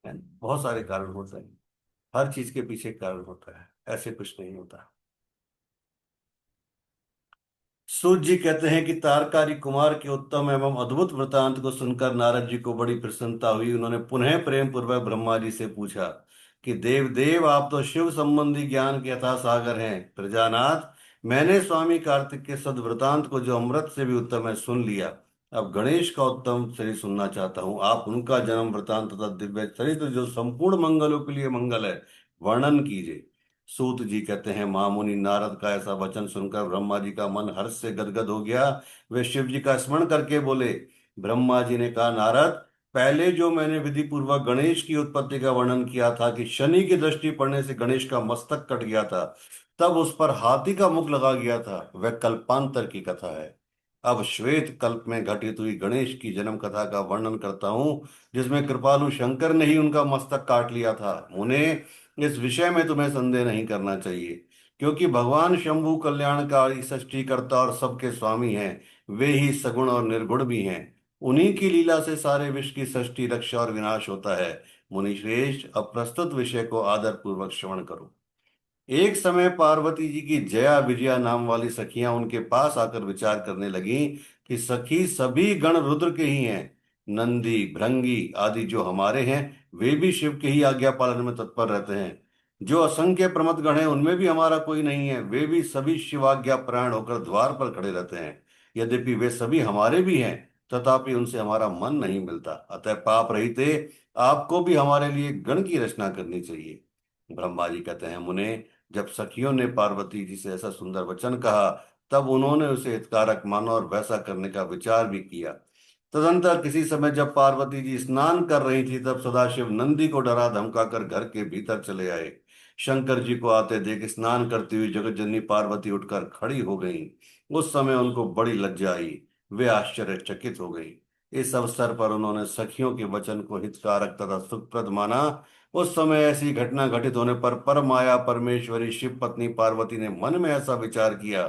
है ना? बहुत सारे कारण होते हैं, हर चीज के पीछे एक कारण होता है, ऐसे कुछ नहीं होता। सूत जी कहते हैं कि तारकारी कुमार के उत्तम एवं अद्भुत वृतांत को सुनकर नारद जी को बड़ी प्रसन्नता हुई। उन्होंने पुनः प्रेम पूर्वक ब्रह्मा जी से पूछा कि देव देव, आप तो शिव संबंधी ज्ञान के अथाह सागर हैं। प्रजानाथ, मैंने स्वामी कार्तिक के सद्वृतांत को, जो अमृत से भी उत्तम है, सुन लिया। अब गणेश का उत्तम चरित्र सुनना चाहता हूँ। आप उनका जन्म वृतांत तथा दिव्य चरित्र, जो संपूर्ण मंगलों के लिए मंगल है, वर्णन कीजिए। सूत जी कहते हैं, महामुनि नारद का ऐसा वचन सुनकर ब्रह्मा जी का मन हर्ष से गदगद हो गया। वे शिव जी का स्मरण करके बोले। ब्रह्मा जी ने कहा, नारद, पहले जो मैंने विधि पूर्वक गणेश की उत्पत्ति का वर्णन किया था कि शनि की दृष्टि पड़ने से गणेश का मस्तक कट गया था, तब उस पर हाथी का मुख लगा गया था, वह कल्पांतर की कथा है। अब श्वेत कल्प में घटित हुई गणेश की जन्म कथा का वर्णन करता हूँ, जिसमें कृपालु शंकर ने ही उनका मस्तक काट लिया था। मुने, इस विषय में तुम्हें संदेह नहीं करना चाहिए, क्योंकि भगवान शंभु कल्याणकारी, सृष्टिकर्ता और सबके स्वामी हैं। वे ही सगुण और निर्गुण भी हैं। उन्हीं की लीला से सारे विश्व की सृष्टि, रक्षा और विनाश होता है। मुनि श्रेष्ठ, अब प्रस्तुत विषय को आदर पूर्वक श्रवण करो। एक समय पार्वती जी की जया विजया नाम वाली सखियां उनके पास आकर विचार करने लगीं कि सखी, सभी गण रुद्र के ही हैं। नंदी, भृंगी आदि जो हमारे हैं, वे भी शिव के ही आज्ञा पालन में तत्पर रहते हैं। जो असंख्य प्रमथ गण हैं, उनमें भी हमारा कोई नहीं है। वे भी सभी शिवाज्ञा परायण होकर द्वार पर खड़े रहते हैं। यद्यपि वे सभी हमारे भी हैं, तथापि उनसे हमारा मन नहीं मिलता। अतः पाप रहिते आपको भी हमारे लिए गण की रचना करनी चाहिए। ब्रह्मा जी कहते हैं, मुने, जब सखियों ने पार्वती जी से ऐसा सुंदर वचन कहा, तब उन्होंने उसे हितकारक माना और वैसा करने का विचार भी किया। तदंतर किसी समय जब पार्वती जी स्नान कर रही थी, तब सदाशिव नंदी को डरा धमकाकर घर के भीतर चले आए। शंकर जी को आते देख स्नान करती हुई जगत जननी पार्वती उठकर खड़ी हो गई। उस समय उनको बड़ी लज्जा आई। वे आश्चर्यचकित हो गई। इस अवसर पर उन्होंने सखियों के वचन को हितकारक तथा सुखप्रद माना। उस समय ऐसी घटना घटित होने पर परमाया परमेश्वरी शिव पत्नी पार्वती ने मन में ऐसा विचार किया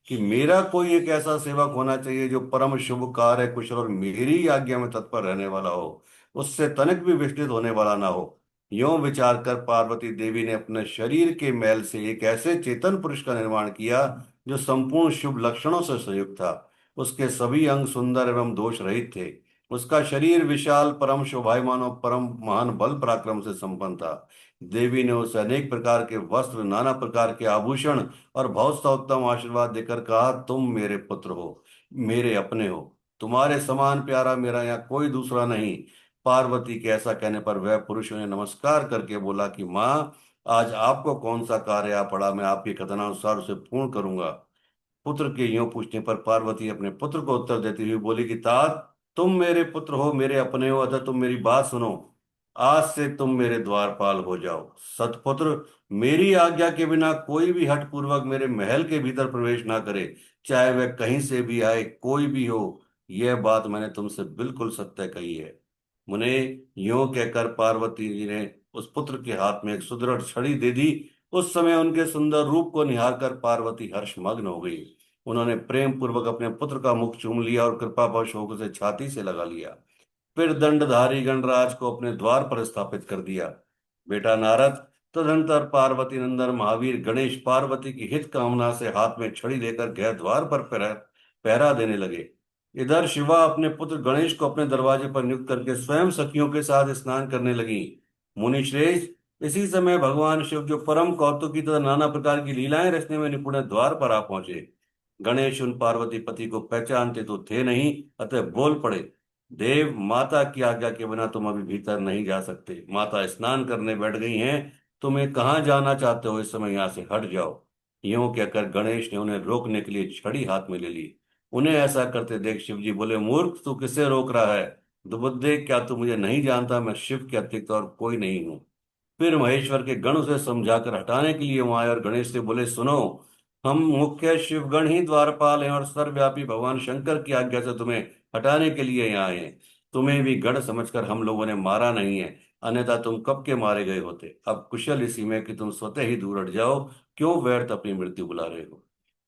कि मेरा कोई एक ऐसा सेवक होना चाहिए जो परम शुभ कार्य कुशल और मेरी आज्ञा में तत्पर रहने वाला हो, उससे तनिक भी विचलित होने वाला ना हो। यों विचार कर पार्वती देवी ने अपने शरीर के मैल से एक ऐसे चेतन पुरुष का निर्माण किया जो संपूर्ण शुभ लक्षणों से संयुक्त था। उसके सभी अंग सुंदर एवं दोष रहित थे। उसका शरीर विशाल, परम शोभायमान और परम महान बल पराक्रम से संपन्न था। देवी ने उसे अनेक प्रकार के वस्त्र, नाना प्रकार के आभूषण और बहुत सा उत्तम आशीर्वाद देकर कहा, तुम मेरे पुत्र हो, मेरे अपने हो। तुम्हारे समान प्यारा मेरा यहाँ कोई दूसरा नहीं। पार्वती के ऐसा कहने पर वह पुरुष ने नमस्कार करके बोला कि माँ, आज आपको कौन सा कार्य आ पड़ा, मैं आपके कथनानुसार उसे पूर्ण करूंगा। पुत्र के यूं पूछने पर पार्वती अपने पुत्र को उत्तर देती हुई बोली कि तात, तुम मेरे पुत्र हो, मेरे अपने हो, अतः तुम मेरी बात सुनो। आज से तुम मेरे द्वारपाल हो जाओ। सतपुत्र, मेरी आज्ञा के बिना कोई भी हठ पूर्वक मेरे महल के भीतर प्रवेश ना करे, चाहे वह कहीं से भी आए, कोई भी हो। यह बात मैंने तुमसे बिल्कुल सत्य कही है। मुने, यों कहकर पार्वती जी ने उस पुत्र के हाथ में एक सुदृढ़ छड़ी दे दी। उस समय उनके सुंदर रूप को निहार कर पार्वती हर्षमग्न हो गई। उन्होंने प्रेम पूर्वक अपने पुत्र का मुख चूम लिया और कृपावश होकर उसे छाती से लगा लिया। फिर दंडधारी गणराज को अपने द्वार पर स्थापित कर दिया। बेटा नारद, तदनंतर पार्वती नंदन महावीर गणेश पार्वती की हित कामना से हाथ में छड़ी लेकर गृह द्वार पर पहरा देने लगे। इधर शिवा अपने पुत्र गणेश को अपने दरवाजे पर नियुक्त करके स्वयं सखियों के साथ स्नान करने लगी। मुनि श्रेष्ठ, इसी समय भगवान शिव, जो परम कौतुकी तथा नाना प्रकार की लीलाएं रचने में निपुण है, द्वार पर आ पहुंचे। गणेश उन पार्वती पति को पहचानते तो थे नहीं, अतः बोल पड़े, देव, माता की आज्ञा के बिना तुम अभी भीतर नहीं जा सकते। माता स्नान करने बैठ गई हैं। तुम्हें कहाँ जाना चाहते हो, इस समय यहाँ से हट जाओ। यूं कहकर गणेश ने उन्हें रोकने के लिए छड़ी हाथ में ले ली। उन्हें ऐसा करते देख शिव जी बोले, मूर्ख, तू किसे रोक रहा है? दुबुद्धे, क्या तू मुझे नहीं जानता? मैं शिव के अतिरिक्त और कोई नहीं हूँ। फिर महेश्वर के गण उसे समझाकर हटाने के लिए वहां आए और गणेश से बोले, सुनो, हम मुख्य शिवगण ही द्वारपाल हैं और सर्वव्यापी भगवान शंकर की आज्ञा से तुम्हें हटाने के लिए यहाँ आए हैं। तुम्हें भी गढ़ समझकर हम लोगों ने मारा नहीं है, अन्यथा तुम कब के मारे गए होते। अब कुशल इसी में कि तुम स्वतः ही दूर हट जाओ, क्यों व्यर्थ अपनी मृत्यु बुला रहे हो।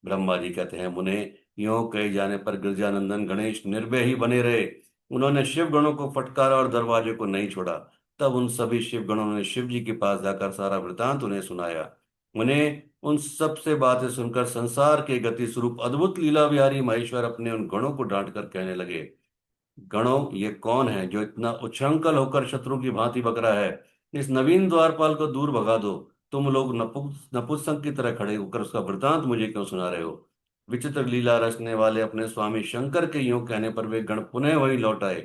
ब्रह्मा जी कहते हैं, मुने, यों कहे जाने पर गिरजानंदन गणेश निर्भय ही बने रहे। उन्होंने शिव गणों को फटकारा और दरवाजे को नहीं छोड़ा। तब उन सभी शिव गणों ने शिव जी के पास जाकर सारा वृतांत उन्हें सुनाया। उन्हें उन सब से बातें सुनकर संसार के गति स्वरूप अद्भुत लीला विहारी महेश्वर अपने उन गणों को डांट कर कहने लगे, गणों, ये कौन है जो इतना उच्छृंखल होकर शत्रु की भांति बक रहा है? इस नवीन द्वारपाल को दूर भगा दो। तुम लोग नपुंसक की तरह खड़े होकर उसका वृतांत मुझे क्यों सुना रहे हो? विचित्र लीला रचने वाले अपने स्वामी शंकर के यूं कहने पर वे गण पुनः वही लौट आए।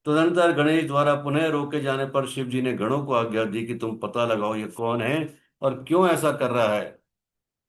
तदनंतर गणेश द्वारा पुनः रोके जाने पर शिव जी ने गणों को आज्ञा दी कि तुम पता लगाओ ये कौन है और क्यों ऐसा कर रहा है।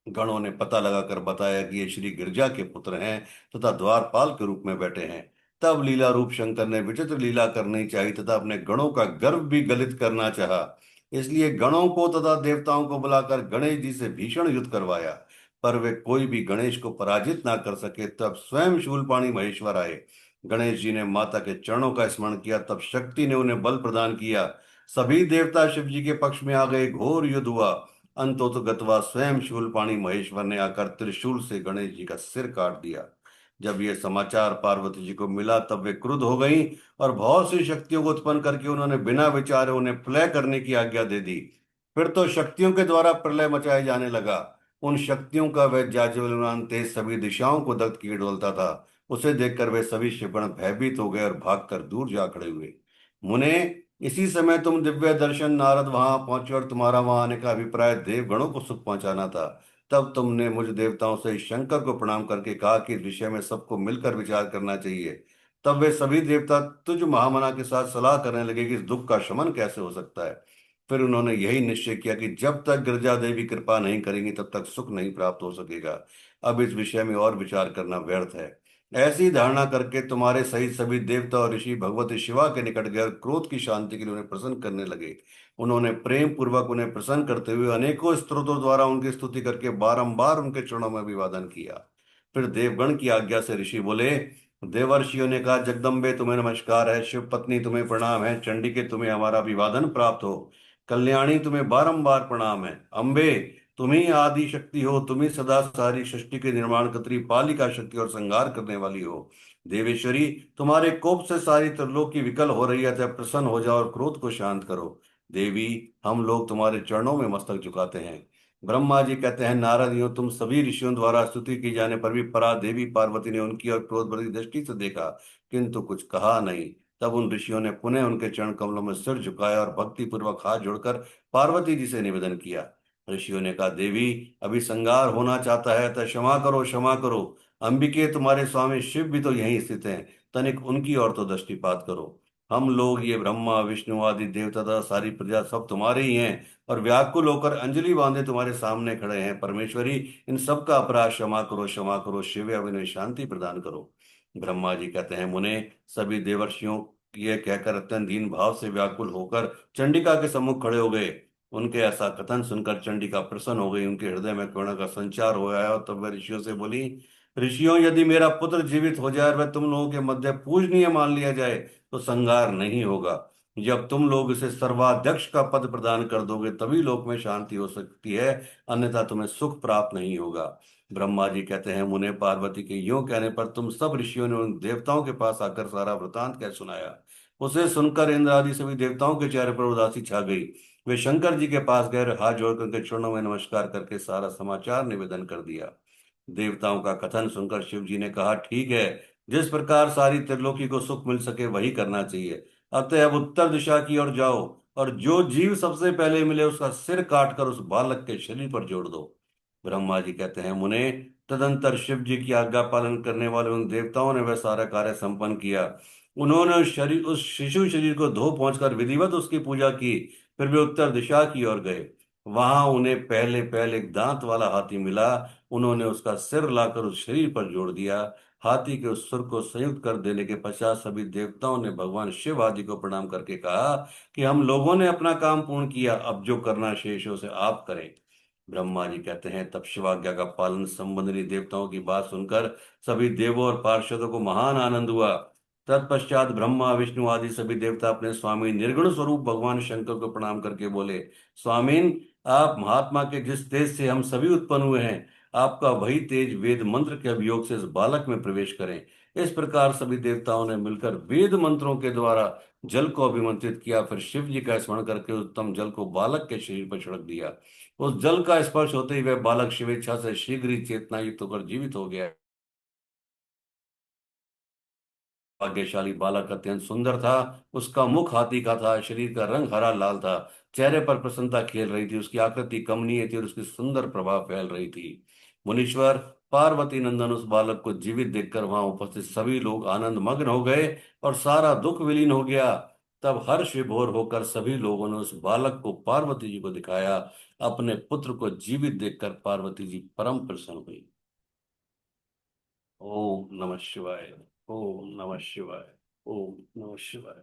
गणों ने पता लगाकर बताया कि ये श्री गिरजा के पुत्र हैं तथा द्वारपाल के रूप में बैठे हैं। तब लीला रूप शंकर ने विचित्र लीला करनी चाहिए तथा अपने गणों का गर्व भी गलित करना चाहा। इसलिए गणों को तथा देवताओं को बुलाकर गणेश जी से भीषण युद्ध करवाया। पर वे कोई भी गणेश को पराजित ना कर सके। तब स्वयं शूलपाणी महेश्वर आए। गणेश जी ने माता के चरणों का स्मरण किया, तब शक्ति ने उन्हें बल प्रदान किया। सभी देवता शिव जी के पक्ष में आ गए, घोर युद्ध हुआ। अंतोतगत्वा स्वयं शूलपाणी महेश्वर ने आकर त्रिशूल से गणेश जी का सिर काट दिया। जब यह समाचार पार्वती जी को मिला तब वे क्रुद्ध हो गईं और बहुत सी शक्तियों को उत्पन्न करके उन्होंने बिना विचारे उन्हें प्रलय करने की आज्ञा दे दी। फिर तो शक्तियों के द्वारा प्रलय मचाया जाने लगा। उन शक्तियों का वह जाज्वल्यमान तेज सभी दिशाओं को दग्ध किए डोलता था। उसे देखकर वे सभी शिवगण भयभीत हो गए और भागकर दूर जा खड़े हुए। मुने, इसी समय तुम दिव्य दर्शन नारद वहां पहुंचे और तुम्हारा वहां आने का अभिप्राय देवगणों को सुख पहुंचाना था। तब तुमने मुझ देवताओं से शंकर को प्रणाम करके कहा कि इस विषय में सबको मिलकर विचार करना चाहिए। तब वे सभी देवता तुझ महामना के साथ सलाह करने लगे कि इस दुख का शमन कैसे हो सकता है। फिर उन्होंने यही निश्चय किया कि जब तक गिरजा देवी कृपा नहीं करेंगी तब तक सुख नहीं प्राप्त हो सकेगा। अब इस विषय में और विचार करना व्यर्थ है। ऐसी धारणा करके तुम्हारे सहित सभी देवता और ऋषि भगवती शिवा के निकट गए और क्रोध की शांति के लिए उन्हें प्रसन्न करने लगे। उन्होंने प्रेम पूर्वक उन्हें प्रसन्न करते हुए अनेकों स्तोत्रों द्वारा उनकी स्तुति करके बारंबार उनके चरणों में अभिवादन किया। फिर देवगण की आज्ञा से ऋषि बोले, देवर्षियों ने कहा, जगदम्बे तुम्हें नमस्कार है, शिव पत्नी तुम्हें प्रणाम है, चंडिके तुम्हें हमारा अभिवादन प्राप्त हो, कल्याणी तुम्हें बारंबार प्रणाम है, अम्बे तुम ही आदि शक्ति हो, तुम ही सदा सारी सृष्टि के निर्माण कत्री, पालिका शक्ति और संहार करने वाली हो। देवेश्वरी, तुम्हारे कोप से सारी त्रिलोकी विकल हो रही है, अतः प्रसन्न हो जाओ और क्रोध को शांत करो। देवी, हम लोग तुम्हारे चरणों में मस्तक झुकाते हैं। ब्रह्मा जी कहते हैं, नारद, यूं तुम सभी ऋषियों द्वारा स्तुति की जाने पर भी परा देवी पार्वती ने उनकी और क्रोध भरी दृष्टि से देखा, किंतु कुछ कहा नहीं। तब उन ऋषियों ने पुनः उनके चरण कमलों में सिर झुकाया और भक्ति पूर्वक हाथ जोड़कर पार्वती जी से निवेदन किया। ऋषियों ने कहा, देवी, अभी संगार होना चाहता है, तो क्षमा करो, क्षमा करो। अंबिके, तुम्हारे स्वामी शिव भी तो यहीं स्थित हैं, तनिक उनकी ओर तो दृष्टिपात करो। हम लोग, ये ब्रह्मा विष्णु आदि देवता तथा सारी प्रजा सब तुम्हारे ही हैं और व्याकुल होकर अंजलि बांधे तुम्हारे सामने खड़े हैं। परमेश्वरी, इन सब का अपराध क्षमा करो, क्षमा करो, शिव अब इन्हें शांति प्रदान करो। ब्रह्मा जी कहते हैं, मुने, सभी देवर्षियों ये कहकर अत्यंत दीन भाव से व्याकुल होकर चंडिका के सम्मुख खड़े हो गए। उनके ऐसा कथन सुनकर चंडिका प्रसन्न हो गई, उनके हृदय में करुणा का संचार हो आया और तब वह ऋषियों से बोली, ऋषियों, यदि मेरा पुत्र जीवित हो जाए और वह तुम लोगों के मध्य पूजनीय मान लिया जाए तो संहार नहीं होगा। जब तुम लोग इसे सर्वाध्यक्ष का पद प्रदान कर दोगे तभी लोक में शांति हो सकती है, अन्यथा तुम्हें सुख प्राप्त नहीं होगा। ब्रह्मा जी कहते हैं, मुने, पार्वती के यूं कहने पर तुम सब ऋषियों ने उन देवताओं के पास आकर सारा वृतांत कह सुनाया। उसे सुनकर इंद्र आदि सभी देवताओं के चेहरे पर उदासी छा गई। वे शंकर जी के पास गए और हाथ जोड़कर उनके चरणों में नमस्कार करके सारा समाचार निवेदन कर दिया। देवताओं का कथन सुनकर शिव जी ने कहा, ठीक है, जिस प्रकार सारी त्रिलोकी को सुख मिल सके वही करना चाहिए। अतः अब उत्तर दिशा की ओर जाओ और जो जीव सबसे पहले मिले उसका सिर काटकर उस बालक के शरीर पर जोड़ दो। ब्रह्मा जी कहते हैं, मुने, तदंतर शिव जी की आज्ञा पालन करने वाले उन देवताओं ने वह सारा कार्य संपन्न किया। उन्होंने उस शिशु शरीर को धो पहुंचकर विधिवत उसकी पूजा की। फिर वे उत्तर दिशा की ओर गए। वहां उन्हें पहले पहले एक दांत वाला हाथी मिला। उन्होंने उसका सिर लाकर उस शरीर पर जोड़ दिया। हाथी के उस सुर को संयुक्त कर देने के पश्चात सभी देवताओं ने भगवान शिव आदि को प्रणाम करके कहा कि हम लोगों ने अपना काम पूर्ण किया, अब जो करना शेष है उसे आप करें। ब्रह्मा जी कहते हैं, तब शिवाज्ञा का पालन संबंधी देवताओं की बात सुनकर सभी देवों और पार्षदों को महान आनंद हुआ। तत्पश्चात ब्रह्मा विष्णु आदि सभी देवता अपने स्वामी निर्गुण स्वरूप भगवान शंकर को प्रणाम करके बोले, स्वामीन, आप महात्मा के जिस तेज से हम सभी उत्पन्न हुए हैं, आपका वही तेज वेद मंत्र के अभियोग से इस बालक में प्रवेश करें। इस प्रकार सभी देवताओं ने मिलकर वेद मंत्रों के द्वारा जल को अभिमंत्रित किया। फिर शिव जी का स्मरण करके उत्तम जल को बालक के शरीर पर छिड़क दिया। उस जल का स्पर्श होते ही वह बालक शिवेच्छा से शीघ्र ही चेतना युक्त होकर जीवित हो गया। भाग्यशाली बालक अत्यंत सुंदर था। उसका मुख हाथी का था, शरीर का रंग हरा लाल था, चेहरे पर प्रसन्नता खेल रही थी, उसकी आकृति कमनीय थी और उसकी सुंदर प्रभाव फैल रही थी। मुनीश्वर, पार्वती नंदन उस बालक को जीवित देखकर वहां उपस्थित सभी लोग आनंद मग्न हो गए और सारा दुख विलीन हो गया। तब हर्ष विभोर होकर सभी लोगों ने उस बालक को पार्वती जी को दिखाया। अपने पुत्र को जीवित देखकर पार्वती जी परम प्रसन्न हुई। ओम नमः शिवाय। ओम नमः शिवाय। ओम नमः शिवाय।